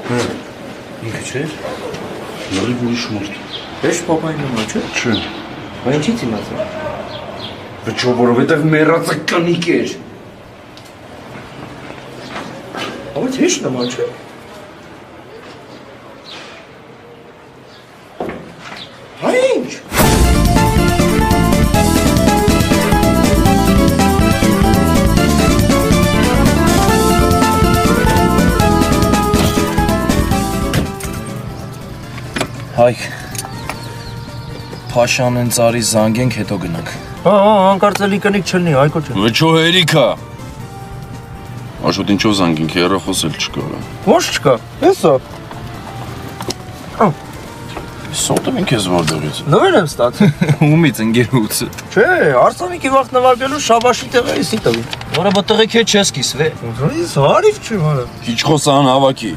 Ինքը չէր։ Լրիվ ուրիշ մարդ։ Էս պապային նման չէ։ Չէ։ Բա ինչի՞ց իմացա։ Վճո, որովհետև մեռածը կնիկ էր։ Բայց հեշ նման չէ։ Հայ ինչ։ Հայք, Փաշանեն ծարի զանգենք, հետո գնանք։ Անկարծելի կնիկ չլինի, Հայկո ջան։ Վճո հերիքա։ Աշոտ ինչով զանգենք, հեռախոսել չկա։ Ոչ չկա։ Էսա։ Սոտում ենք ես որտեղից։ Նվեր եմ ստացել։ Ումից ընկերուց։ Չէ, Արսանիկի վաղ նվագելու շաբաշի տեղերից ի տվի։ Որը բտղի քեզ չես կիսվե։ Ոնց հարիվ չի մարը։ Քիչ խոսան հավաքի։